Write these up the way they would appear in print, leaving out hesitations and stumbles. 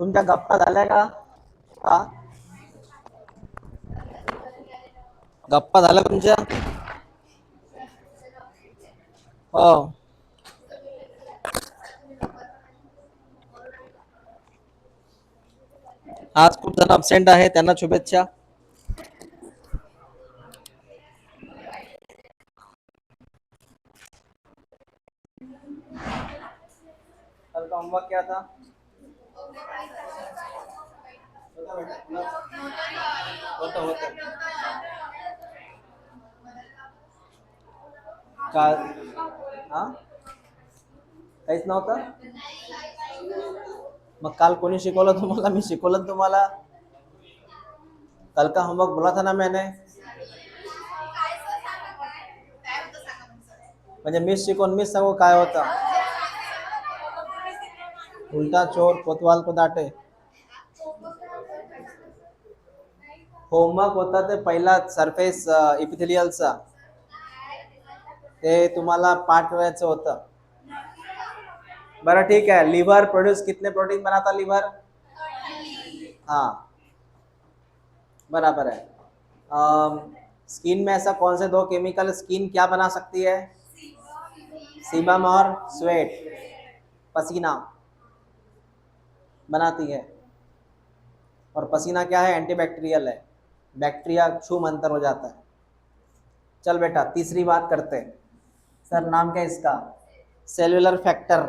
तुमच्या गप्पा झाल्या का? हा, गप्पा झाल्या तुमच्या? हो. आज खूप जण अब्सेंट आहे, त्यांना शुभेच्छा. कल का होमवर्क क्या था? होता होता काल. हा, काहीच नव्हतं. मग काल कोणी शिकवलं तुम्हाला? मी शिकवलं तुम्हाला. कल का होमवर्क बोला था ना मैंने. म्हणजे मीच शिकवून मीच सांगू काय होतं. उलटा चोर कोतवाल को डांटे. होमवर्क होता ते पहिला सरफेस इपिथेलियलचा, ते तुम्हाला पाठ करायचं होतं. बरं ठीक है. लिवर प्रोड्यूस कितने प्रोटीन बनाता लिवर? हाँ, बराबर है. स्किन में ऐसा कौन से दो केमिकल स्किन क्या बना सकती है? सीबम और स्वेट, पसीना बनाती है. और पसीना क्या है? एंटीबैक्टीरियल है. बैक्टीरिया छूमंतर हो जाता है. चल बेटा, तीसरी बात करते हैं. सर नाम क्या है इसका? Cellular factor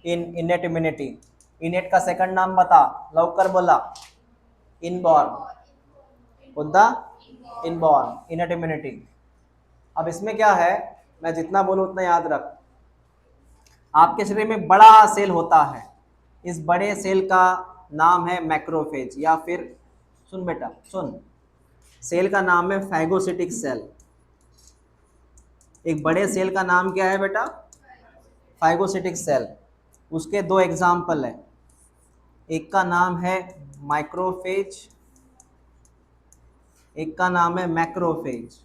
in innate immunity. Innate का सेकंड नाम बता, लवकर बोला. इनबॉर्न. उद्दा इनबॉर्न, इनेट इम्युनिटी. अब इसमें क्या है, मैं जितना बोलूँ उतना याद रख. आपके शरीर में बड़ा सेल होता है, इस बड़े सेल का नाम है मैक्रोफेज, या फिर सुन बेटा सुन, सेल का नाम है फैगोसिटिक सेल. एक बड़े सेल का नाम क्या है बेटा? फाइगोसिटिक सेल. उसके दो एग्जाम्पल है. एक का नाम है माइक्रोफेज, एक का नाम है मैक्रोफेज.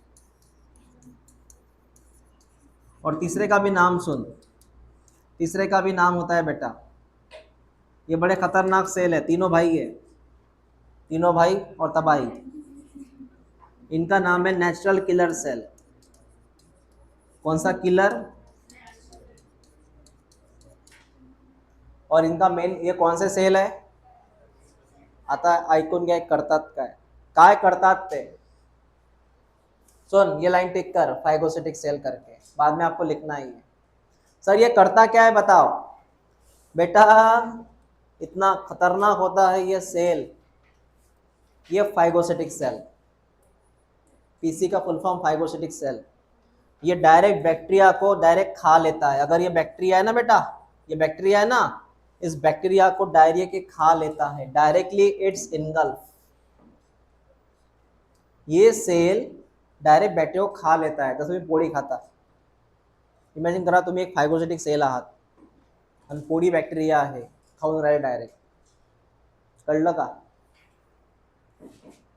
और तीसरे का भी नाम सुन, तीसरे का भी नाम होता है बेटा, ये बड़े खतरनाक सेल है, तीनों भाई है, तीनों भाई और तबाही. इनका नाम है नेचुरल किलर सेल. कौन सा किलर? और इनका मेन, ये कौन से सेल है? आता ऐकून घ्या, करतात काय करतात ते. सुन, ये लाइन टिक कर, फाइगोसिटिक सेल करके, बाद में आपको लिखना ही है. सर ये करता क्या है बताओ बेटा. इतना खतरनाक होता है ये सेल, ये फाइगोसिटिक सेल. पीसी का फुल फॉर्म फाइगोसिटिक सेल. ये डायरेक्ट बैक्टीरिया को डायरेक्ट खा लेता है. अगर ये बैक्टीरिया है ना बेटा, ये बैक्टीरिया है ना, इस बैक्टीरिया को डायरेक्ट के खा लेता है, डायरेक्टली इट्स इनगल्फ. ये सेल डायरेक्ट बैक्टीरिया को खा लेता है, जसं मी पोळी खाता. इमॅजिन करा तुम्ही एक फायगोसिटिक सेल आहात आणि पोळी बॅक्टेरिया आहे, खाऊन राहिले डायरेक्ट. कळलं का?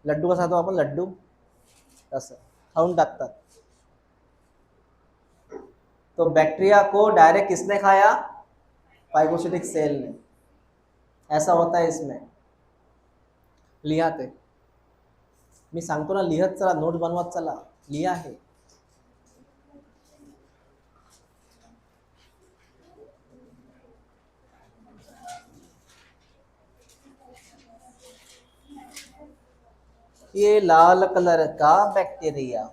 लड्डू कसा खातो आपण, लड्डू तसं खाऊन टाकतात. तो बैक्टीरिया को डायरेक्ट किसने खाया? फाइगोसिटिक सेल ने. ऐसा होता है इसमें. लिहा ते, मी सांगतो ना, लिहत चला, नोट बनवत चला, लिहा है. ये लाल कलर का बैक्टीरिया,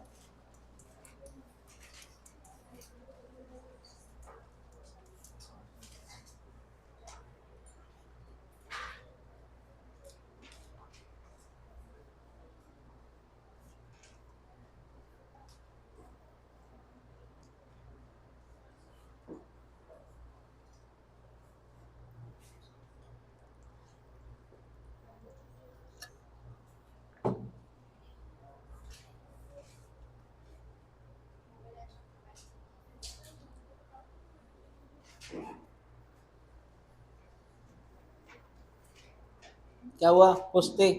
क्या हुआ? पुष्टि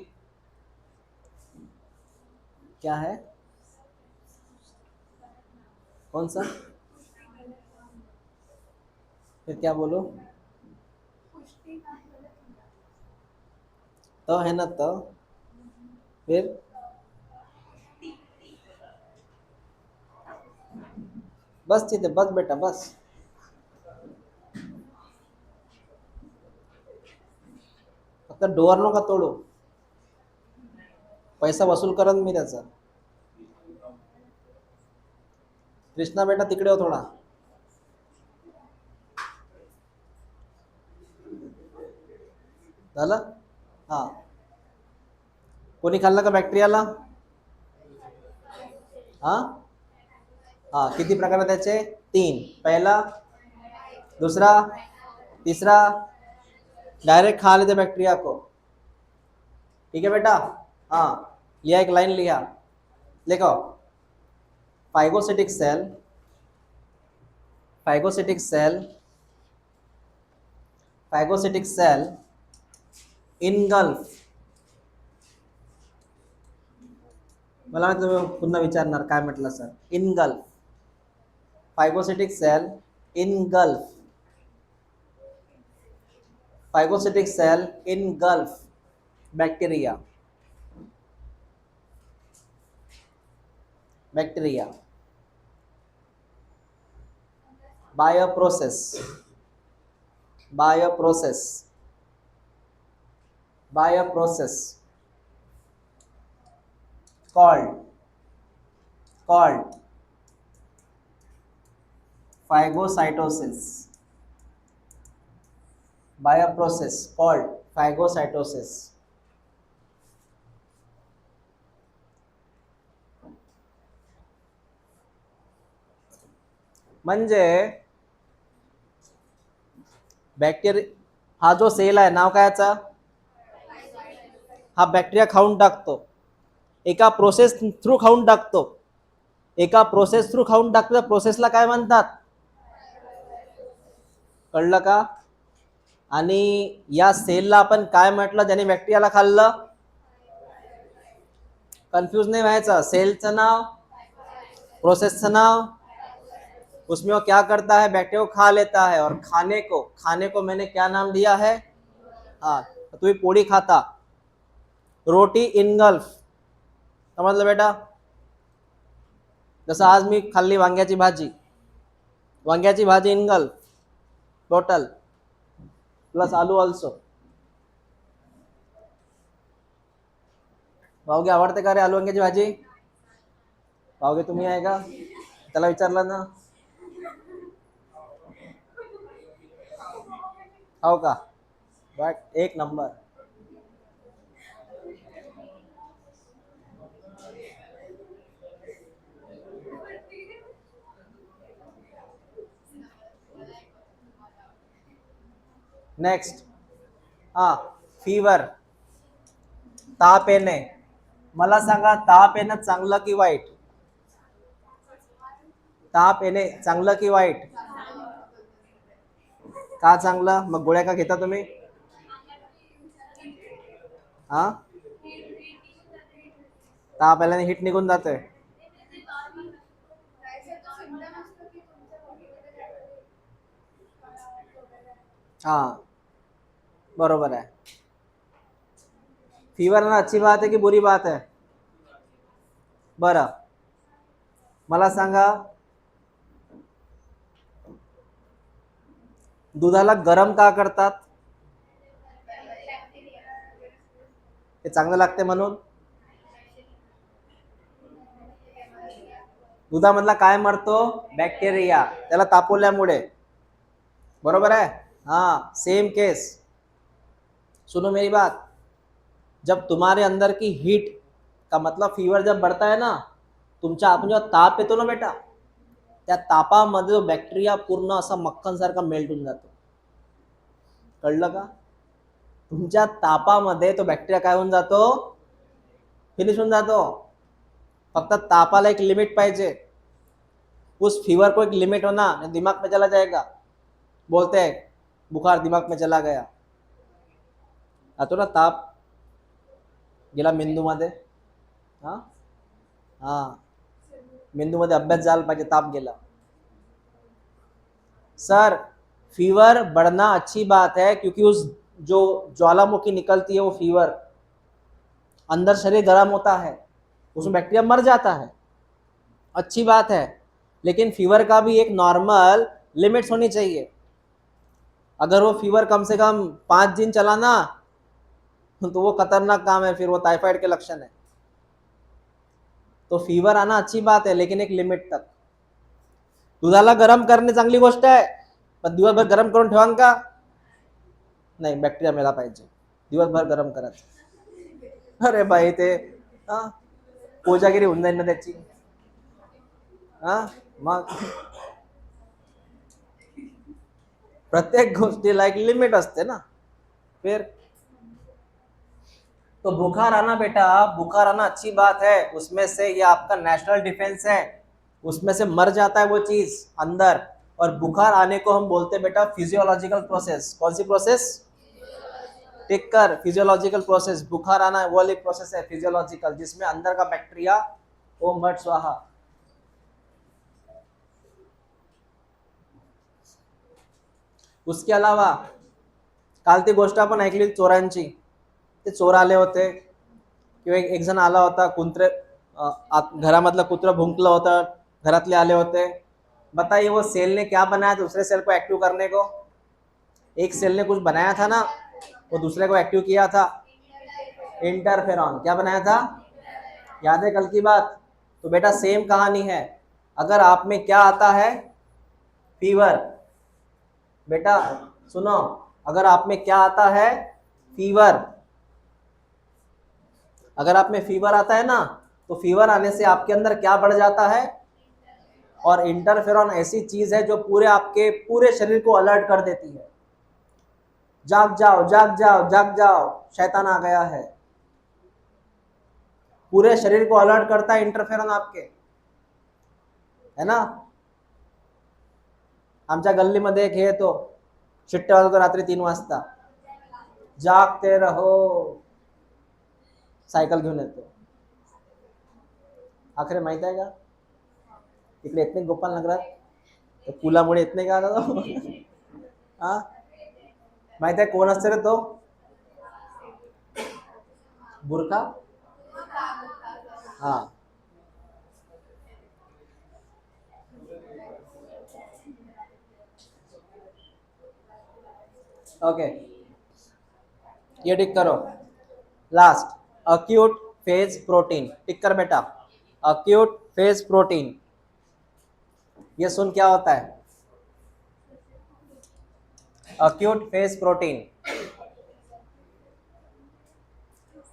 क्या है? कौन सा? फिर क्या बोलो? है ना फिर बस तिथे बस बेटा बस. फक्त डोअर नका तोडू. पैसा वसूल करन मी त्याचा. कृष्णा बेटा तिकडे हो थोडा. झालं. हा. कोणी खाल्लं का बॅक्टेरियाला? हा. हा किती प्रकार त्याचे? 3. पहिला, दूसरा, तीसरा. डायरेक्ट खा लेते बैक्टीरिया को. ठीक है बेटा. हाँ लिया, एक लाइन लिया, लिखो. Phagocytic cell, phagocytic cell, phagocytic cell engulf. मला तुम्ही पुन्हा विचारणार काय म्हटलं sir? Engulf. Phagocytic cell engulf. Phagocytic cell engulf bacteria. Bacteria by a process, by a process, by a process called phagocytosis. By a process called phagocytosis. म्हणजे bacteria हा जो cell आहे, नाव काय याचा? हा बॅक्टेरिया खाऊन टाकतो. एका प्रोसेस थ्रू खाऊन टाकतो. एका प्रोसेस थ्रू खाऊन टाकतो. प्रोसेसला काय म्हणतात? कळलं का? आणि या सेलला आपण काय म्हटलं ज्याने बॅक्टेरियाला खाल्लं? कन्फ्यूज नहीं व्हायचं. सेलचं नाव, प्रोसेसचं नाव. उसमें वो क्या करता है? बैक्टीरिया को खा लेता है. और खाने को मैंने क्या नाम दिया है? हाँ, तुम्ही पोळी खाता, रोटी इनगल्फ. समजलं बेटा? जसं आज मी खाल्ली वांग्याची भाजी, वांग्याची भाजी इनगल्फ टोटल प्लस आलू ऑल्सो. भावगे आवडते का रे आलू वांग्याची भाजी? भावगे तुम्ही आहे का? त्याला विचारलं ना. हो का? बट एक नंबर. नेक्स्ट. हा फीवर, ताप येणे. मला सांगा ताप येणं चांगलं की वाईट? ताप येणे चांगलं की वाईट? का चांगलं? मग गोळ्या का घेता तुम्ही? हा, ताप आल्याने हिट निघून जातोय. हा बरोबर है. फीवर आना अच्छी बात है कि बुरी बात है? बरं मला सांगा, दुधाला गरम का करतात? ते चांगलं लागते म्हणून. दुधामधला काय मरतो? बॅक्टेरिया, त्याला तापवल्यामुळे. बरोबर है. हाँ सेम केस. सुनो मेरी बात. जब तुम्हारे अंदर की हीट का मतलब फीवर जब बढ़ता है ना, तुमच्या आपण जेव्हा ताप येतो ना बेटा, त्या तापामध्ये जो बॅक्टेरिया पूर्ण असा मक्खन सारखा मेल्ट होऊन जातो. कळलं का? तुमच्या तापामध्ये तो बॅक्टेरिया काय होऊन जातो? फिनिश होऊन जातो. फक्त तापाला एक लिमिट पाहिजे. उस फीवर को एक लिमिट होना, दिमाग में चला जाएगा. बोलते हैं बुखार दिमाग में चला गया. आतो ना ताप, गेला मेंदूमध्ये. हा हा मेंदूमध्ये अभ्यास झाला पाहिजे, ताप गेला. सर फीवर बढ़ना अच्छी बात है क्योंकि उस जो ज्वालामुखी निकलती है वो फीवर अंदर शरीर गर्म होता है, उसमें बैक्टीरिया मर जाता है, अच्छी बात है। लेकिन फीवर का भी एक नॉर्मल लिमिट्स होनी चाहिए। अगर वो फीवर कम से कम 5 दिन चला ना, तो वो खतरनाक काम है, फिर वो टाइफाइड के लक्षण है। तो फीवर आना अच्छी बात है, लेकिन एक लिमिट तक। दुधाला गरम करणे चांगली गोष्ट आहे, पण दिवसभर गरम करून ठेवान का? नाही, बॅक्टेरिया मेला पाहिजे, दिवसभर गरम करायचं। अरे भाई ते कोजागिरी होऊन जाईल ना त्याची। मग प्रत्येक गोष्टीला एक लिमिट असते ना। फिर तो बुखार आना बेटा, बुखार आना अच्छी बात है, उसमें से ये आपका नेशनल डिफेंस है, उसमें से मर जाता है वो चीज अंदर। और बुखार आने को हम बोलते हैं बेटा फिजियोलॉजिकल प्रोसेस। कौन सी प्रोसेस? टिक कर, फिजियोलॉजिकल प्रोसेस। बुखार आना वो वाली प्रोसेस है फिजियोलॉजिकल, जिसमें अंदर का बैक्टीरिया ओम भट स्वाहा। उसके अलावा काल ती गोष्ट आपण ऐकली चोरांची। ते चोर आले होते किंवा एक जण आला होता, कुत्रे घरामधलं कुत्र भुंकलं होतं, घरातले आले होते। बताइए वो सेल ने क्या बनाया दूसरे सेल को एक्टिव करने को? एक सेल ने कुछ बनाया था ना, वो दूसरे को एक्टिव किया था, इंटरफेरॉन। क्या बनाया था? याद है कल की बात? तो बेटा सेम कहानी है। अगर आप में क्या आता है? फीवर। बेटा सुनो, अगर आप में क्या आता है? फीवर। अगर आप में फीवर आता है ना, तो फीवर आने से आपके अंदर क्या बढ़ जाता है? और इंटरफेरॉन ऐसी चीज है जो पूरे आपके पूरे शरीर को अलर्ट कर देती है, जाग जाओ जाग जाओ जाग जाओ, शैतान आ गया है। पूरे शरीर को अलर्ट करता है इंटरफेरॉन आपके, है ना। आमच्या गल्लीमध्ये एक हे तो शिट्टे वाजवतो रात्री 3 वाजता, जागते रहो, सायकल घेऊन येतो। आखरे माहित आहे का? इकडे येत नाही गोपाल नगरात, पुलामुळे येत नाही का आता तो? माहित आहे कोण असते रे तो? बुरखा? हाँ, ओके, ये टिक करो। Last, acute phase protein. Tick कर बेटा, अक्यूट फेज प्रोटीन। ये सुन क्या होता है? Acute phase protein.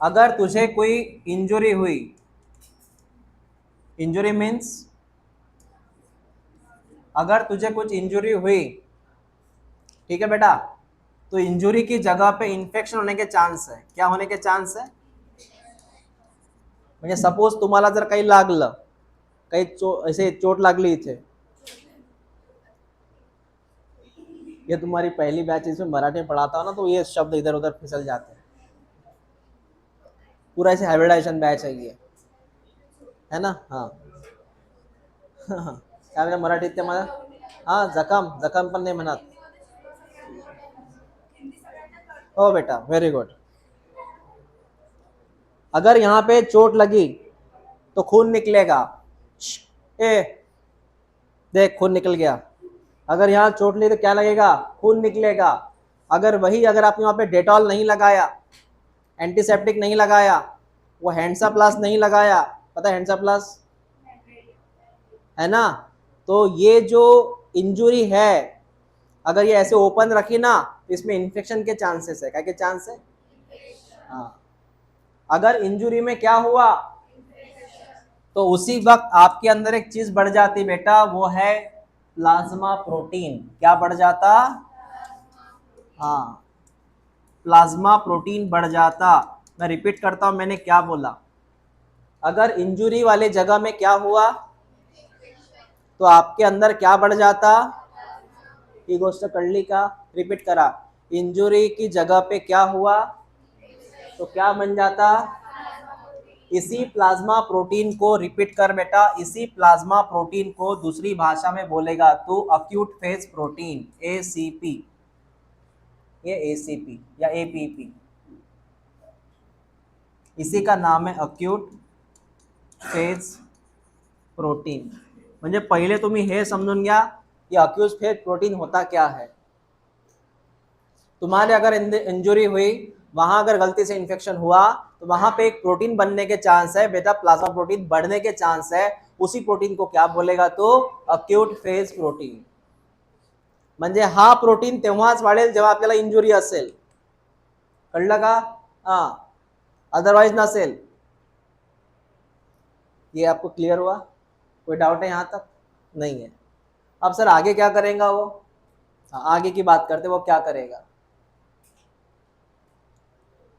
अगर तुझे कोई इंजुरी हुई, इंजुरी मीन्स अगर तुझे कुछ इंजुरी हुई, ठीक है बेटा, तो इंजुरी की जगह पे इन्फेक्शन होने के चांस है। क्या होने के चांस है? म्हणजे सपोज तुम्हाला जर काही लागलं, काही ऐसे चोट लागली इथे, ये तुम्हारी पहली बैच इसमें मराठी में पढ़ाता हो ना, तो ये शब्द इधर उधर फिसल जाते हैं। पूरा ऐसे हाइब्रिडाइजेशन बैच है ये, है ना। हाँ काय म्हणजे मराठीत ते मला, जखम, जखम पण नाही म्हणत। ओ बेटा वेरी गुड। अगर यहाँ पे चोट लगी तो खून निकलेगा। ए देख, खून निकल गया। अगर यहाँ चोट लगी तो क्या लगेगा? खून निकलेगा। अगर आपने वहां पे डेटॉल नहीं लगाया, एंटीसेप्टिक नहीं लगाया, वो हैंड्साप्लास नहीं लगाया, पता है हैंड्साप्लास है ना, तो ये जो इंजुरी है, अगर ये ऐसे ओपन रखी ना, इसमें इन्फेक्शन के चांसेस है। क्या के चांस है? हाँ, अगर इंजुरी में क्या हुआ, तो उसी वक्त आपके अंदर एक चीज बढ़ जाती बेटा, वो है प्लाज्मा प्रोटीन। क्या बढ़ जाता? हाँ, प्लाज्मा प्रोटीन बढ़ जाता। मैं रिपीट करता हूं, मैंने क्या बोला? अगर इंजुरी वाले जगह में क्या हुआ, तो आपके अंदर क्या बढ़ जाता? ही गोष्ट कळली का? रिपीट करा, इंजुरी की जगह पे क्या हुआ, तो क्या बन जाता? इसी प्लाज्मा प्रोटीन को, रिपीट कर बेटा, इसी प्लाज्मा प्रोटीन को दूसरी भाषा में बोलेगा तो अक्यूट फेज प्रोटीन, एसीपी, ये एसीपी या एपीपी। इसी का नाम है अक्यूट फेज प्रोटीन. म्हणजे पहिले तुम्ही हे समजून घ्या कि अक्यूट फेज प्रोटीन होता क्या है. तुम्हारे अगर इंजुरी हुई, वहां अगर गलती से इन्फेक्शन हुआ तो वहां पे एक प्रोटीन बनने के चांस है बेटा, प्लाज्मा प्रोटीन बढ़ने के चांस है. उसी प्रोटीन को क्या बोलेगा तो अक्यूट फेज प्रोटीन. म्हणजे हा प्रोटीन तेव्हाच वाढेल जेव्हा आपल्याला इंजुरी असेल. कळलं का? हा, अदरवाइज नसेल. ये आपको क्लियर हुआ? कोई डाउट है यहां तक? नहीं है. अब सर आगे क्या करेगा वो? आगे की बात करते, वो क्या करेगा?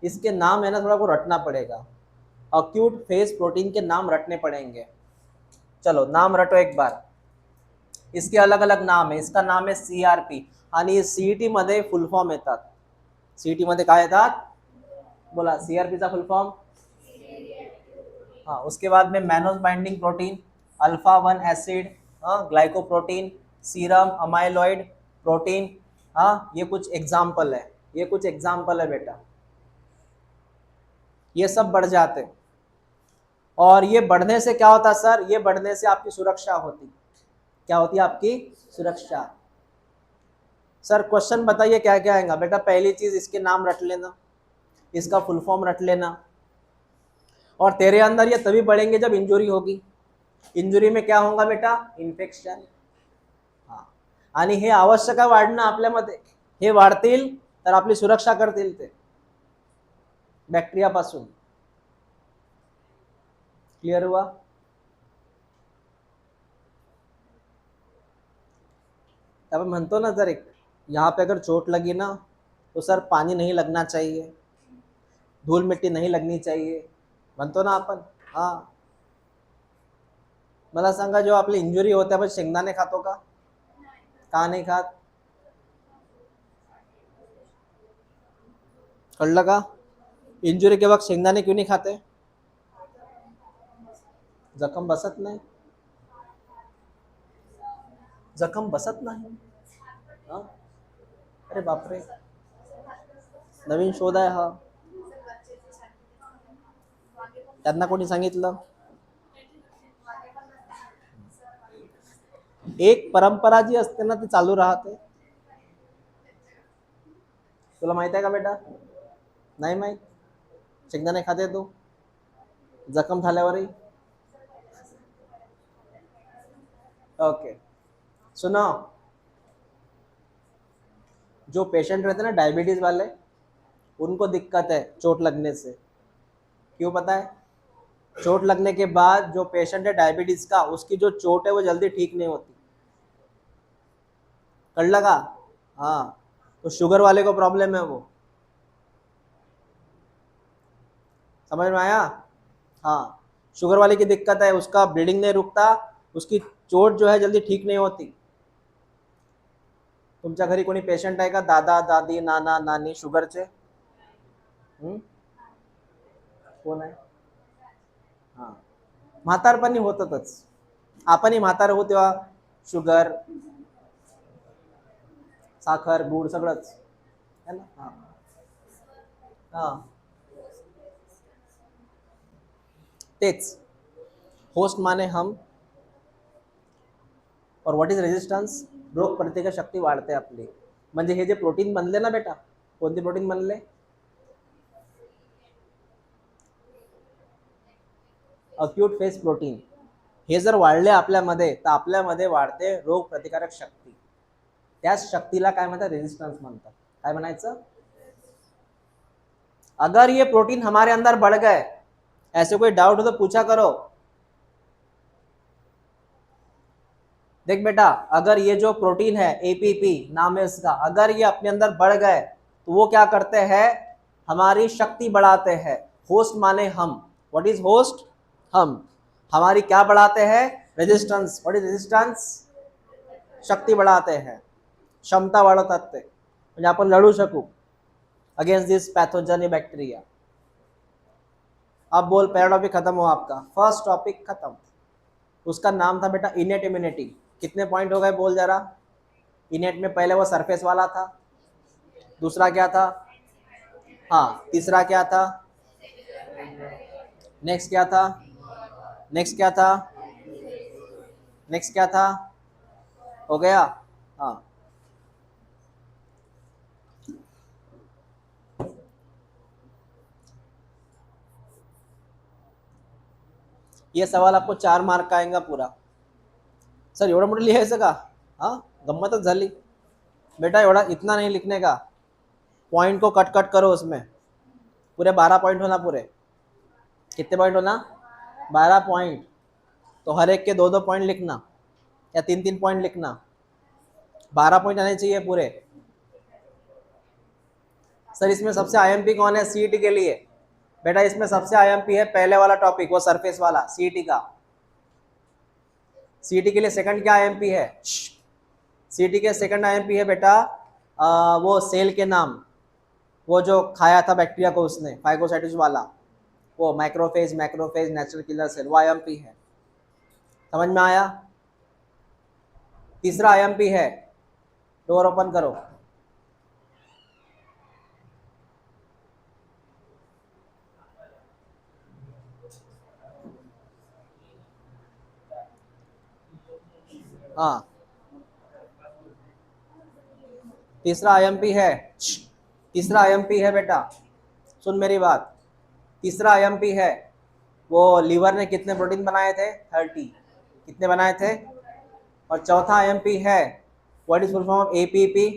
इसके नाम है ना, थोड़ा को रटना पड़ेगा. अक्यूट फेज प्रोटीन के नाम रटने पड़ेंगे. चलो नाम रटो एक बार. इसके अलग अलग नाम है. इसका नाम है CRP. आणि CET मध्ये फुल फॉर्म येतात. CET मध्ये काय येतात? बोला CRP चा फुल फॉर्म. हाँ, उसके बाद में mannose binding protein, alpha 1 acid, glycoprotein, serum amyloid protein. हाँ, ये कुछ एग्जाम्पल है. ये कुछ एग्जाम्पल है बेटा. ये सब बढ़ जाते. और ये बढ़ने से क्या होता सर? ये बढ़ने से आपकी सुरक्षा होती. क्या होती है आपकी? सुरक्षा. सर क्वेश्चन बताइए क्या क्या आएगा बेटा? पहली चीज इसके नाम रट लेना, इसका फुल फॉर्म रट लेना. और तेरे अंदर ये तभी बढ़ेंगे जब इंजुरी होगी. इंजुरी में क्या होगा बेटा? इन्फेक्शन. हाँ, आणि हे आवश्यक आहे वाढणं आपल्यामध्ये. हे वाढतील तर आपली सुरक्षा करतील ते बॅक्टेरियापासून. क्लियर हुआ? आपण म्हणतो ना, जर एक यहाँ पे अगर चोट लगी ना तो सर पानी नहीं लगना चाहिए, धूल मिट्टी नहीं लगनी चाहिए, म्हणतो ना आपण. हा, मला सांगा, जो आपली इंजुरी होते आपण शेंगदाणे खातो का? का नाही खात? कळलं का? इंजुरी के वक्त शेंगदाणे क्यों नहीं खाते? जखम बसत नाही. जखम बसत नाही. हा, अरे बापरे, नवीन शोध आहे हा. त्यांना कोणी सांगितलं? एक परंपरा जी असते ना ती चालू राहते. तुला माहित आहे का बेटा? नाही माहित? शेंगदाणे खाते तू जखम झाल्यावरही? ओके, सुनो. जो पेशेंट रहते हैं ना डायबिटीज वाले, उनको दिक्कत है चोट लगने से. क्यों पता है? चोट लगने के बाद जो पेशेंट है डायबिटीज का, उसकी जो चोट है वो जल्दी ठीक नहीं होती. कल लगा? हाँ, तो शुगर वाले को प्रॉब्लम है वो. समझ में आया? हाँ, शुगर वाले की दिक्कत है, उसका ब्लीडिंग नहीं रुकता, उसकी चोट जो है जल्दी ठीक नहीं होती. तुमच्या घरी कोणी पेशंट आहे का? दादा दादी नाना नानी शुगरचे? कोण आहे? हां, म्हातारपणी होतच. आपणही म्हातार होऊ तेव्हा शुगर, साखर, गुड सगळंच है ना. हां हां, तेच. होस्ट माने हम. और व्हॉट इज रेजिस्टन्स? रोग प्रतिकार शक्ती वाढते आपली. म्हणजे हे जे प्रोटीन बनले ना बेटा, कोणते प्रोटीन बनले? Acute phase protein. हे जर वाढले आपल्यामध्ये तर आपल्यामध्ये वाढते रोग प्रतिकारक शक्ती. त्याच शक्तीला काय म्हणतात? रेजिस्टन्स म्हणतात. काय म्हणायचं? अगर ये प्रोटीन हमारे अंदर बढ़ गए, ऐसे कोई डाउट हो तो पूछा करो. देख बेटा, अगर ये जो प्रोटीन है APP नाम है इसका, अगर ये अपने अंदर बढ़ गए तो वो क्या करते हैं? हमारी शक्ति बढ़ाते हैं. होस्ट माने हम. What is host? हम. हमारी क्या बढ़ाते हैं? रेजिस्टेंस. What is resistance? शक्ती बढ़ाते हैं, क्षमता वाढवतात ते, म्हणजे आपण लढू शकू अगेंस्ट दिस पैथोजन बैक्टीरिया. अब बोल, पहला टॉपिक खत्म हुआ आपका. फर्स्ट टॉपिक खत्म. उसका नाम था बेटा इनेट इम्यूनिटी. कितने पॉइंट हो गए बोल जरा? इनेट में पहले वो सरफेस वाला था, दूसरा क्या था? हाँ, तीसरा क्या था? नेक्स्ट क्या था? नेक्स्ट क्या था? नेक्स्ट क्या था? हो गया? हाँ, ये सवाल आपको 4 मार्क का आएगा पूरा. सर एवढं मोठं लिहायचं का? हाँ, गंमतच झाली. बेटा एवढा इतना नहीं लिखने का. पॉइंट को कट कट करो उसमें. पूरे 12 पॉइंट होना पूरे. कितने पॉइंट होना? 12 पॉइंट. तो हर एक के 2-2 पॉइंट लिखना या 3-3 पॉइंट लिखना. 12 पॉइंट आने चाहिए पूरे. सर इसमें सबसे आईएमपी कौन है सीईटी के लिए? बेटा इसमें सबसे आईएमपी है पहले वाला टॉपिक, वो सरफेस वाला सीईटी का. सीईटी के लिए सेकंड क्या आईएमपी है? सीईटी के सेकंड आईएमपी है बेटा वो सेल के नाम. वो जो खाया था बैक्टीरिया को उसने, फाइगोसाइटिस वाला, वो microphage, macrophage, natural killer cell, वो आईएमपी है. समझ में आया? तीसरा आईएमपी है, डोर ओपन करो. हाँ, तीसरा आईएमपी है. तीसरा आईएमपी है बेटा, सुन मेरी बात. तीसरा आईएमपी है, वो लीवर ने कितने प्रोटीन बनाए थे? 30. कितने बनाए थे? और चौथा आईएमपी है, what is full form of APP?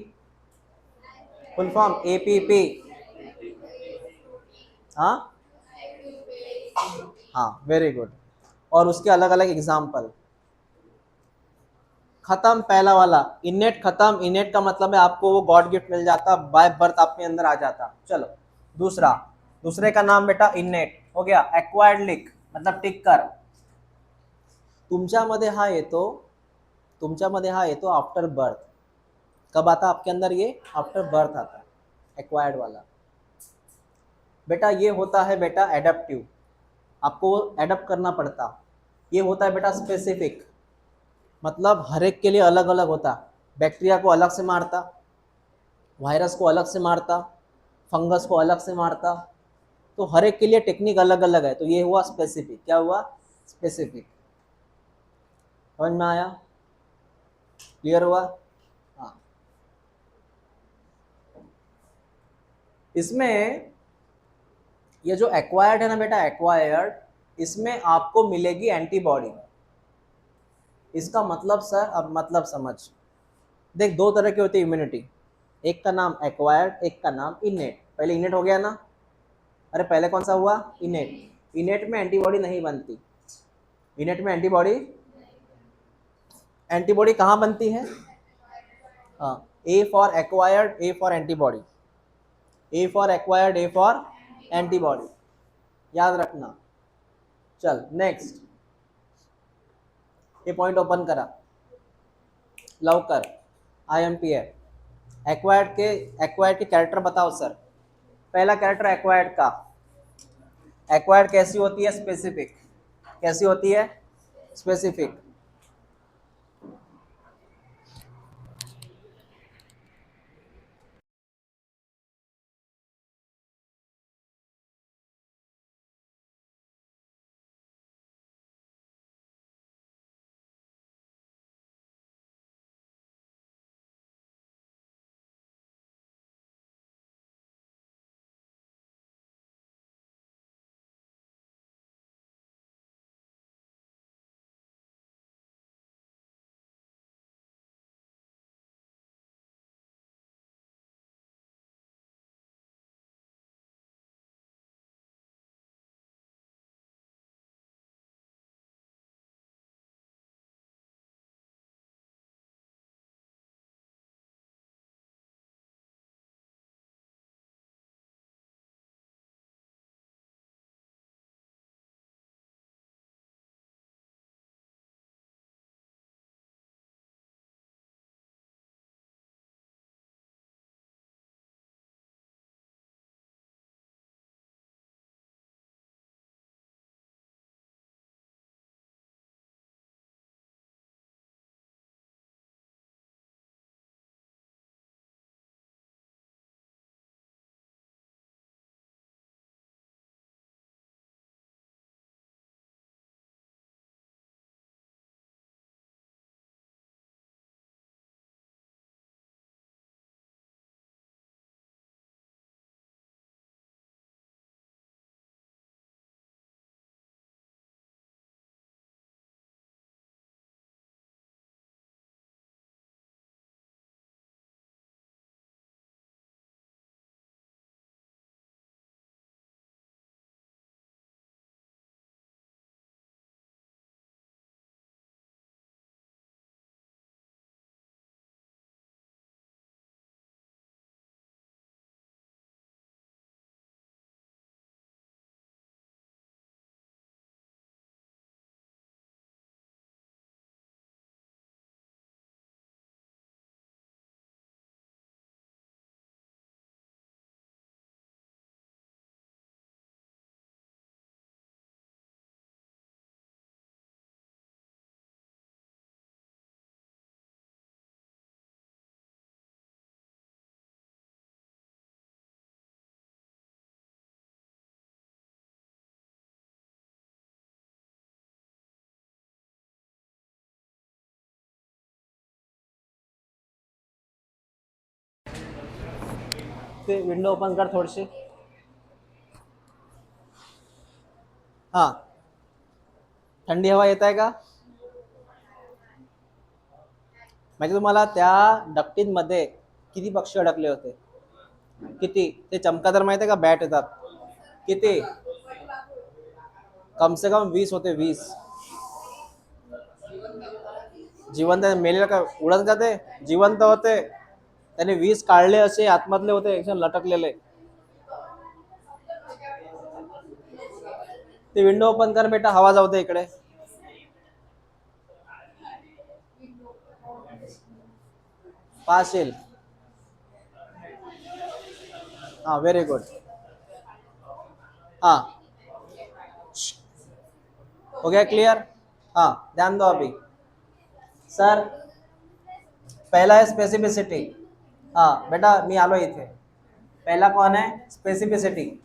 Full form APP. हाँ, हाँ, वेरी गुड. और उसके अलग अलग एग्जाम्पल. खत्म पहला वाला. इनेट खत्म. इनेट का मतलब है आपको वो गॉड गिफ्ट मिल जाता, बाय बर्थ आपके अंदर आ जाता. चलो दूसरा. दूसरे का नाम बेटा इनेट हो गया. एक्वायर्ड लिख, मतलब टिक कर. तुमच्यामध्ये हा येतो. तुमच्यामध्ये हा येतो आफ्टर बर्थ. कब आता आपके अंदर ये? आफ्टर बर्थ आता है एक्वायर्ड वाला. बेटा ये होता है बेटा एडेप्टिव, आपको एडप्ट करना पड़ता. ये होता है बेटा स्पेसिफिक, मतलब हर एक के लिए अलग अलग होता. बैक्टीरिया को अलग से मारता, वायरस को अलग से मारता, फंगस को अलग से मारता. तो हर एक के लिए टेक्निक अलग अलग है. तो ये हुआ स्पेसिफिक. क्या हुआ? स्पेसिफिक. समझ में आया? क्लियर हुआ? हाँ. इसमें ये जो एक्वायर्ड है ना बेटा, एक्वायर्ड, इसमें आपको मिलेगी एंटीबॉडी. इसका मतलब सर, अब मतलब समझ. देख, दो तरह की होती है इम्यूनिटी. एक का नाम एक्वायर्ड, एक का नाम इनेट. पहले इनेट हो गया ना? अरे पहले कौन सा हुआ? इनेट. इनेट में एंटीबॉडी नहीं बनती. इनेट में एंटीबॉडी, एंटीबॉडी कहाँ बनती है? हाँ, A for acquired, A for antibody. A for acquired, A for antibody. याद रखना. चल नेक्स्ट. ये पॉइंट ओपन करा लवकर. आईएमपी है. एक्वायर्ड के कैरेक्टर बताओ सर. पहला कैरेक्टर एक्वायर्ड का. एक्वायर्ड कैसी होती है? स्पेसिफिक. कैसी होती है? स्पेसिफिक. इसकी विंडो ओपन कर थोड़ी सी। हाँ, थंडी हवा येत आहे का? म्हणजे तुम्हाला त्या डक्टींमध्ये किती पक्षी अडकले होते? किती? ते चमकादर माहिती आहे का, बॅट येतात किती? कम से कम 20 होते, 20 जिवंत. मेलेला का उडत जाते? जिवंत होते. त्याने 20 काढले, असे आतमधले होते एकदम लटकलेले. ते विंडो ओपन कर बेटा, हवा जाऊ दे इकडे. पास येईल. हाँ वेरी गुड. हाँ हो गया क्लियर. हाँ ध्यान दो अभी. सर पहला है स्पेसिफिसिटी. हाँ बेटा मी आलो इथे. पहला कौन है? स्पेसिफिसिटी.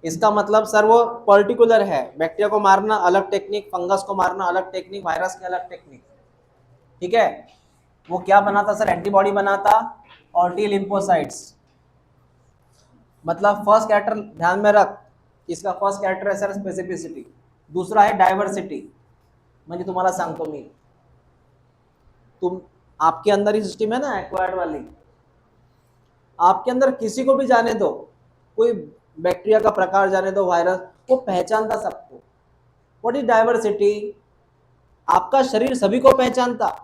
इसका मतलब सर वो पर्टिकुलर है. बैक्टीरिया को मारना अलग टेक्निक, फंगस को मारना अलग टेक्निक, वायरस की अलग टेक्निक. ठीक है. वो क्या बनाता सर? एंटीबॉडी बनाता और टी लिम्फोसाइट्स. मतलब फर्स्ट कैरेक्टर ध्यान में रख, इसका फर्स्ट कैरेक्टर है सर स्पेसिफिसिटी. दूसरा है डायवर्सिटी. म्हणजे तुम्हाला सांगतो मी, तुम आपके अंदर ही सिस्टम है ना एक्वायर्ड वाली, आपके अंदर किसी को भी जाने दो, कोई बैक्टीरिया का प्रकार जाने दो, वायरस, वो पहचानता सबको. What is diversity? आपका शरीर सभी को पहचानता.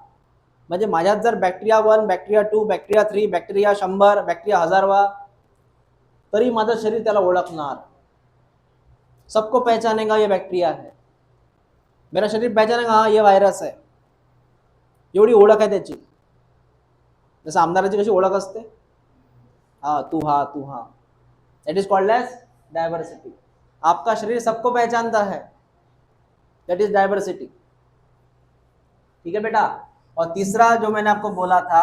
म्हणजे माझ्यात जर bacteria 1, bacteria 2, bacteria 3, bacteria 100, bacteria 1000 तरी माझं शरीर त्याला ओळखणार. सबको पहचानेगा ये बैक्टीरिया है. मेरा शरीर पहचानेगा हाँ ये वायरस है. एवढी ओळख आहे त्याची. जसं आमदाराची कशी ओळख असते, हाँ तू हाँ तू हाँ. That is called as diversity. आपका शरीर सबको पहचानता है, दैट इज डायवर्सिटी. ठीक है बेटा. और तीसरा जो मैंने आपको बोला था,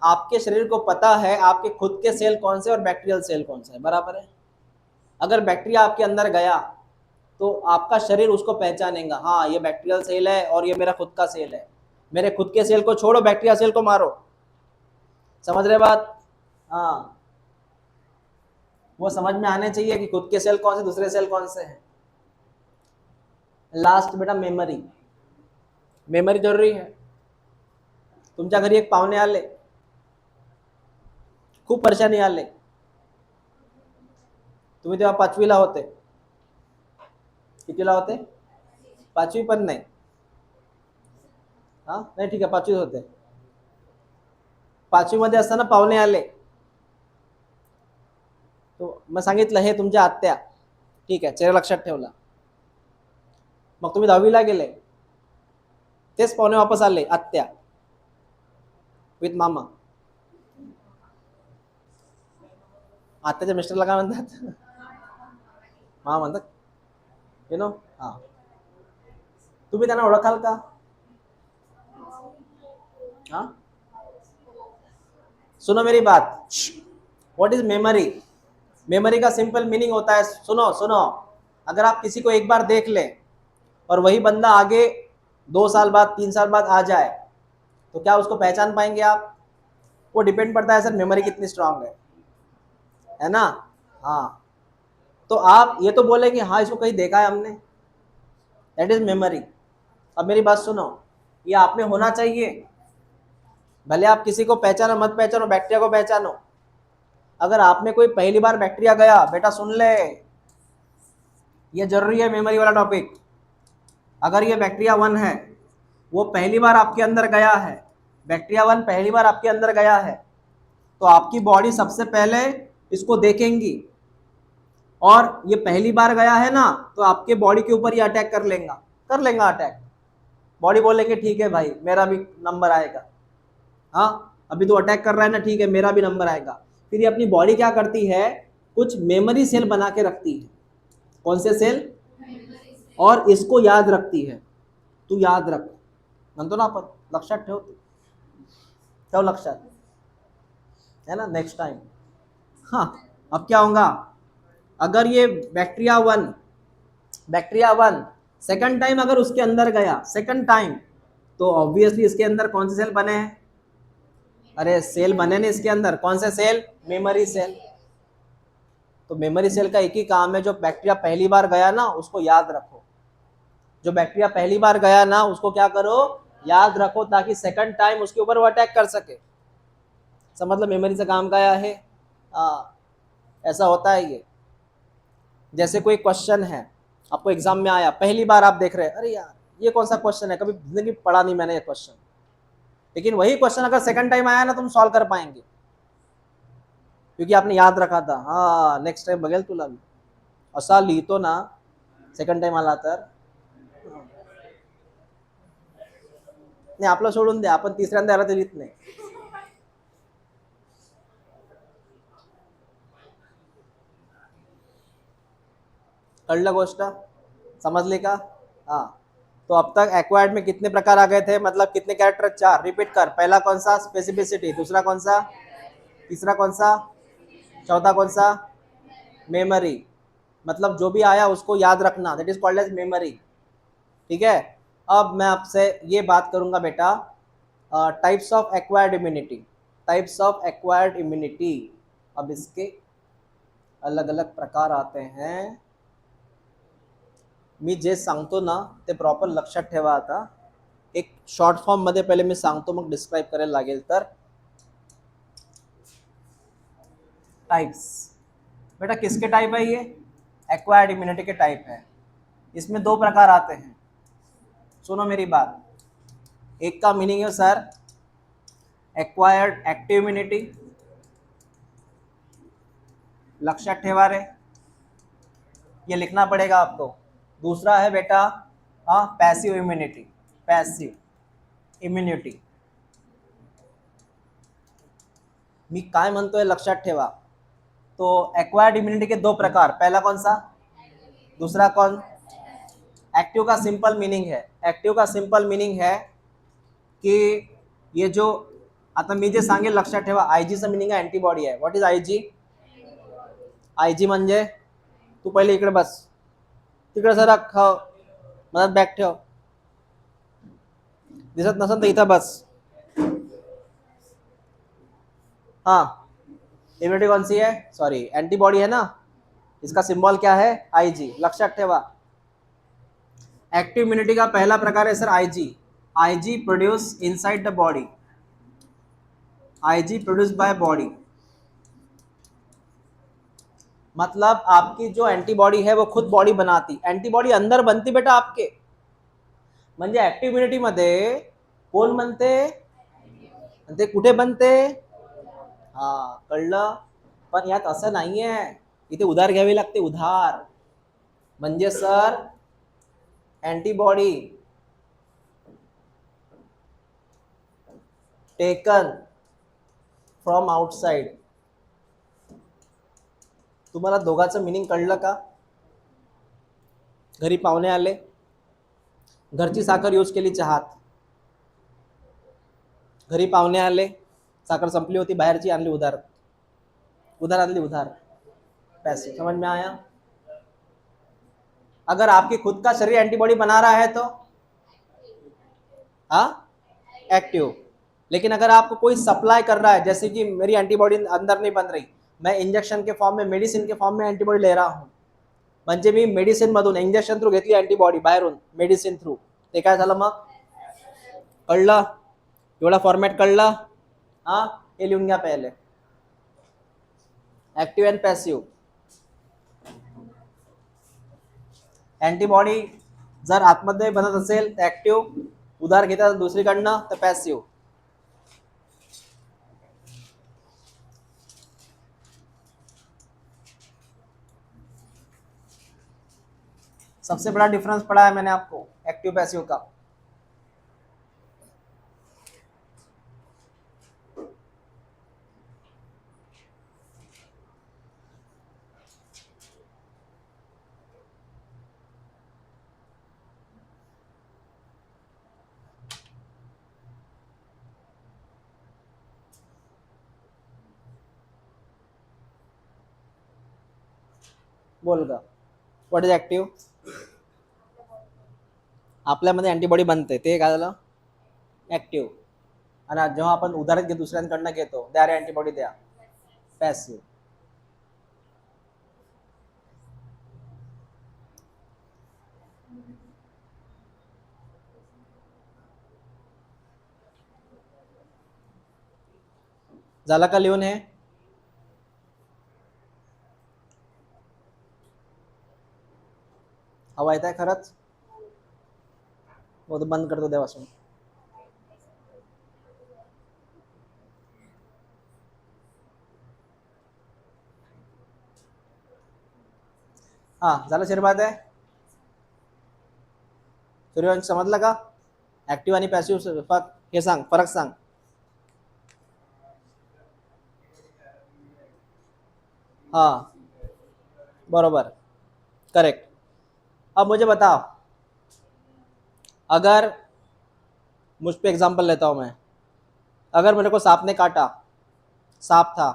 आपके शरीर को पता है आपके खुद के सेल कौन से और बैक्टीरियल सेल कौन सा है. बराबर है. अगर बैक्टीरिया आपके अंदर गया तो आपका शरीर उसको पहचानेगा, हाँ ये बैक्टीरियल सेल है और ये मेरा खुद का सेल है. मेरे खुद के सेल को छोड़ो, बैक्टीरिया सेल को मारो. समझ रहे बात? हाँ, वो समझ में आने चाहिए कि खुद के सेल कौन से, दूसरे सेल कौन से हैं. लास्ट बेटा मेमरी. मेमरी जरूरी है. तुमच्या घरी एक पाहुणे आले, खूप परेशानी आले, तुम्ही तेव्हा 5वीला होते. कितीला होते? 5वी पण नाही. हा नाही ठीक आहे 5वीत होते. 5वी मध्ये असताना पाहुणे आले, तो मग सांगितलं हे तुमच्या आत्या. ठीक आहे, चेहरा लक्षात ठेवला. मग तुम्ही 10वीला गेले, तेच पाहुणे वापस आले, आत्या विथ मामा. आत्याच्या मिस्टरला काय म्हणतात? मामा म्हणतात. You know. हा, तुम्ही त्यांना ओळखाल का? हाँ सुनो मेरी बात. What is memory? मेमोरी का सिंपल मीनिंग होता है, सुनो सुनो, अगर आप किसी को एक बार देख लें और वही बंदा आगे 2 साल बाद 3 साल बाद आ जाए तो क्या उसको पहचान पाएंगे आप? वो डिपेंड पड़ता है सर मेमोरी कितनी स्ट्रांग है ना. हाँ, तो आप ये तो बोले कि हाँ इसको कहीं देखा है हमने, दैट इज मेमोरी. अब मेरी बात सुनो, ये आप में होना चाहिए. भले आप किसी को पहचानो मत पहचानो, बैक्टीरिया को पहचानो. अगर आप में कोई पहली बार बैक्टीरिया गया, बेटा सुन ले, ये जरूरी है मेमोरी वाला टॉपिक. अगर ये बैक्टीरिया 1 है, वो पहली बार आपके अंदर गया है, बैक्टीरिया 1 पहली बार आपके अंदर गया है, तो आपकी बॉडी सबसे पहले इसको देखेंगी. और ये पहली बार गया है ना, तो आपके बॉडी के ऊपर ये अटैक कर लेगा अटैक. बॉडी बोलेंगे ठीक है भाई मेरा भी नंबर आएगा. हाँ अभी तो अटैक कर रहा है ना, ठीक है मेरा भी नंबर आएगा. फिर ये अपनी बॉडी क्या करती है, कुछ मेमोरी सेल बना के रखती है. कौन से सेल? और इसको याद रखती है. तू याद रख म्हणतो ना आपण, लक्षात ठेव. ठेव लक्षात, है ना, नेक्स्ट टाइम. हाँ अब क्या होगा, अगर ये बैक्टीरिया 1 सेकंड टाइम अगर उसके अंदर गया, सेकंड टाइम, तो ऑब्वियसली इसके अंदर कौन से सेल बने हैं? अरे सेल बने नहीं इसके अंदर. कौन से सेल? Memory cell. तो मेमोरी सेल का एक ही काम है, जो बैक्टीरिया पहली बार गया ना उसको याद रखो, जो बैक्टीरिया पहली बार गया ना उसको क्या करो, याद रखो, ताकि सेकंड टाइम उसके ऊपर वो अटैक कर सके। समझ लो मेमोरी से काम गया है। हाँ, ऐसा होता है ये। जैसे कोई क्वेश्चन है आपको एग्जाम में आया, पहली बार आप देख रहे हैं, अरे यार ये कौन सा क्वेश्चन है, कभी जिंदगी पढ़ा नहीं मैंने ये क्वेश्चन, लेकिन वही क्वेश्चन अगर सेकंड टाइम आया ना तुम सॉल्व कर पाएंगे, क्योंकि आपने याद रखा था। हाँ, नेक्स्ट टाइम बघेल तुला मी असा लिहितो ना, सेकंड टाइम आला तर नाही, आपलं सोडून द्या, आपण तिसऱ्यांदा आला तर लिहित नाही. कळलं गोष्ट, समझली का? हाँ, तो अब तक एक्वायर्ड में कितने प्रकार आ गए थे, मतलब कितने कैरेक्टर, 4, रिपीट कर। पहला कौन सा, स्पेसिफिसिटी, दूसरा कौन सा, तीसरा कौन सा, चौथा कौन सा, मेमोरी, मतलब जो भी आया उसको याद रखना, that is called as memory. ठीक है, अब मैं आपसे ये बात करूंगा बेटा, types of acquired immunity, types of acquired immunity. अब इसके अलग अलग प्रकार आते हैं, मी जे सांगतो ना ते प्रॉपर लक्षात ठेवा। आता एक शॉर्ट फॉर्म मध्ये पहिले मी सांगतो, मग डिस्क्राइब करायला लागेल। तर टाइप्स बेटा किसके टाइप है, ये एक्वायर्ड इम्यूनिटी के टाइप है। इसमें 2 प्रकार आते हैं, सुनो मेरी बात। एक का मीनिंग है सर एक्वायर्ड एक्टिव इम्यूनिटी, लक्षात ठेवा रे, ये लिखना पड़ेगा आपको। दूसरा है बेटा पैसिव इम्यूनिटी, पैसिव इम्युनिटी। मी काय म्हणतोय लक्षात ठेवा। तो एक्वायर्ड इम्युनिटी के 2 प्रकार, पहला कौन सा, दूसरा कौन, एक्टिव का सिंपल मीनिंग है, एक्टिव का सिंपल मीनिंग है कि ये जो आता मी जे सांगेल लक्षात ठेवा, आयजीचं मीनिंग आहे अँटीबॉडी आहे। व्हॉट इज आयजी, आयजी म्हणजे, तू पहिले इकडे बस, तिकडे जरा मदत बॅग ठेव, दिसत नसेल तर इथं बस। हाँ, इम्यूनिटी कौन सी है, सॉरी एंटीबॉडी है ना, इसका सिंबल क्या है, आईजी, लक्षात ठेवा। एक्टिव इम्यूनिटी का पहला प्रकार है sir IG, IG produce inside the body, IG produce by body, मतलब आपकी जो एंटीबॉडी है वो खुद बॉडी बनाती, एंटीबॉडी अंदर बनती बेटा आपके, म्हणजे ऍक्टिव्ह इम्युनिटी मध्ये कोण बनते, ते कुठे बनते, हा कळलं। पण यात असं नाहीये, इथे उधार घ्यावी लागते, उधार, म्हणजे sir antibody taken from outside. तुम्हाला दोघांचं मीनिंग कळलं का? घरी पाहुणे आले, घरची साखर यूज केली चहात, घरी पाहुणे आले, साखर संपली होती, बाहेरची आणली उधार, उधार आणली उधार, पैसे, समझ में आया? अगर आपकी खुद का शरीर एंटीबॉडी बना रहा है तो एक्टिव, लेकिन अगर आपको कोई सप्लाई कर रहा है, जैसे कि मेरी एंटीबॉडी अंदर नहीं बन रही, मैं इंजेक्शन के फॉर्म में, मेडिसिन के फॉर्म में एंटीबॉडी ले रहा हूँ, म्हणजे मी मेडिसिन मधून इंजेक्शन थ्रू घेतली एंटीबॉडी बाहेरून मेडिसिन थ्रू, ते काय झालं मग, कळलं? एवढा फॉर्मॅट कळला? हाँ, हे लिहून घ्या पहिले, एक्टिव एंड पैसिव। एंटीबॉडी जर आतमध्ये बनत असेल तर ऍक्टिव्ह, उधार घेतात दुसरीकडनं तर पॅसिव्ह। सबसे बड़ा डिफरेंस पढ़ा है मैंने आपको एक्टिव पैसिव का। बोल का, व्हॉट इज ऍक्टिव्ह, आपल्यामध्ये अँटीबॉडी बनते, ते काय झालं ऍक्टिव्ह, आणि जेव्हा आपण उधार दुसऱ्यांकडनं घेतो, द्या रे अँटीबॉडी द्या, पॅसिव्ह। झाला का लिहून हे? हवा येत आहे खरंच? वो तो बंद कर दो देवासून. हा झालं शिरभात आहे. सूर्यवंश समजलं का? ऍक्टिव्ह आणि पॅसिव्ह हे सांग, फरक सांग. हाँ बरोबर, करेक्ट. अब मुझे बताओ, अगर मुझ पे एग्जांपल लेता हूं मैं, अगर मेरे को सांप ने काटा, सांप था,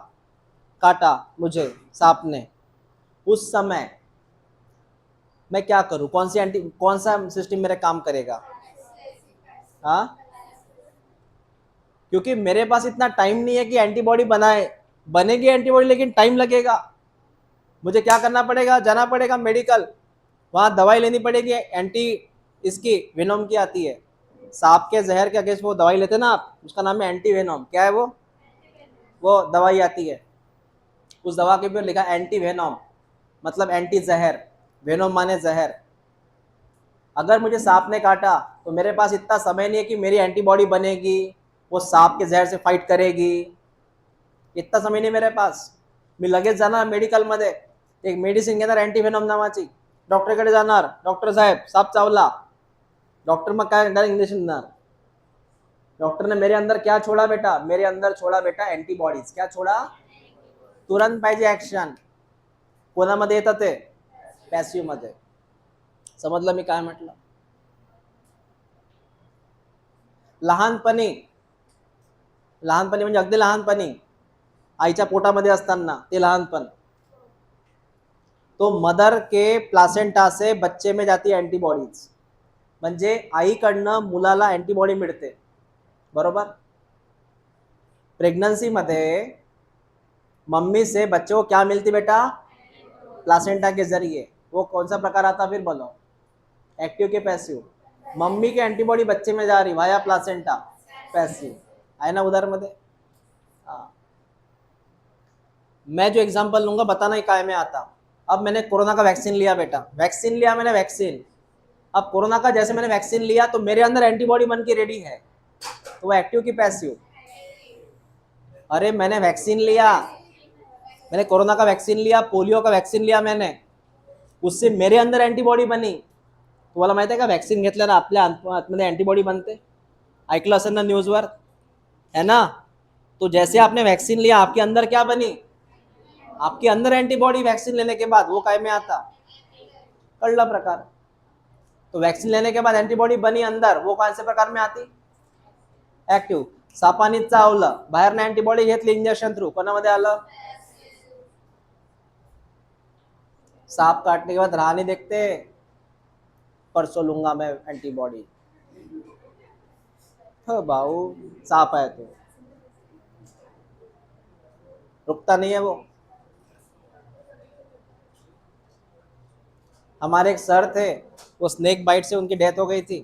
काटा मुझे सांप ने, उस समय मैं क्या करूं? कौन सा सिस्टम मेरे काम करेगा? हाँ, क्योंकि मेरे पास इतना टाइम नहीं है कि एंटीबॉडी बनाए. बनेगी एंटीबॉडी लेकिन टाइम लगेगा. मुझे क्या करना पड़ेगा? जाना पड़ेगा मेडिकल, वहां दवाई लेनी पड़ेगी. एंटी इसकी वेनोम की आती है, सांप के जहर के अगेंस्ट वो दवाई लेते ना आप, उसका नाम है एंटी वेनोम. क्या है वो दवाई आती है. उस दवा के ऊपर लिखा एंटी वेनोम, मतलब एंटी जहर. वेनोम माने जहर. अगर मुझे सांप ने काटा तो मेरे पास इतना समय नहीं है कि मेरी एंटीबॉडी बनेगी, वो सांप के जहर से फाइट करेगी. इतना समय नाही मेरे पास. मी लगेच जाणार मेडिकलमध्ये, एक मेडिसिन घेणार अँटीव्हेनॉम नावाची, डॉक्टरकडे जाणार, डॉक्टर साहेब साप चावला. डॉक्टर मग काय डायरेक्ट इंजेक्शन देणार. डॉक्टर ने मेरे अंदर क्या छोड़ा बेटा? मेरे अंदर छोड़ा बेटा अँटीबॉडीज. क्या छोड़ा? तुरंत पाहिजे ऍक्शन. कोणामध्ये येतं ते? पॅसिव्ह मध्ये. समजलं मी काय म्हटलं? लहानपणी, लहानपणी म्हणजे अगदी लहानपणी, आईच्या पोटामध्ये असताना ते लहानपण, तो मदर के प्लासेंटा से बच्चे में जाती अँटीबॉडीज. म्हणजे आईकडनं मुलाला अँटीबॉडी मिळते, बरोबर. प्रेग्नन्सी मध्ये मम्मी से बच्चे को क्या मिलती बेटा? प्लासेंटा के जरिए. वो कौन सा प्रकार आता फिर बोलो? एक्टिव के पैसिव? मम्मी की एंटीबॉडी बच्चे में जा रही वाया प्लासेंटा, पैसिव है ना उधर मध्ये. मैं जो एग्जांपल लूंगा बताना ही काय में आता. अब मैंने कोरोना का वैक्सीन लिया बेटा, वैक्सीन लिया मैंने वैक्सीन. अब कोरोना का जैसे मैंने वैक्सीन लिया तो मेरे अंदर एंटीबॉडी बन के रेडी है, तो वो एक्टिव की पैसिव? अरे मैंने वैक्सीन लिया, मैंने कोरोना का वैक्सीन लिया, पोलियो का वैक्सीन लिया मैंने, उससे मेरे अंदर एंटीबॉडी बनी. तुम्हाला माहिती आहे का वॅक्सिन घेतल्यानं आपल्या आतमध्ये अँटीबॉडी बनते? ऐकलं असेल ना न्यूजवर, है ना. तो जैसे आपने वैक्सीन लिया, आपके अंदर क्या बनी? आपके अंदर एंटीबॉडी वैक्सीन लेने के बाद वो काय में आता? कळला प्रकार. तो वैक्सीन लेने के बाद एंटीबॉडी बनी अंदर, वो कौन से प्रकार में आती? ऍक्टिव्ह. सापानी चावलं, बाहेरनं अँटीबॉडी घेतली इंजेक्शन थ्रू, कोणामध्ये आलं? सांप काटने के बाद रहा नहीं देखते, परसों लूंगा मैं एंटीबॉडी. हो भाऊ, सांप है तो रुकता नहीं है वो. हमारे एक सर थे, वो स्नेक बाइट से उनकी डेथ हो गई थी.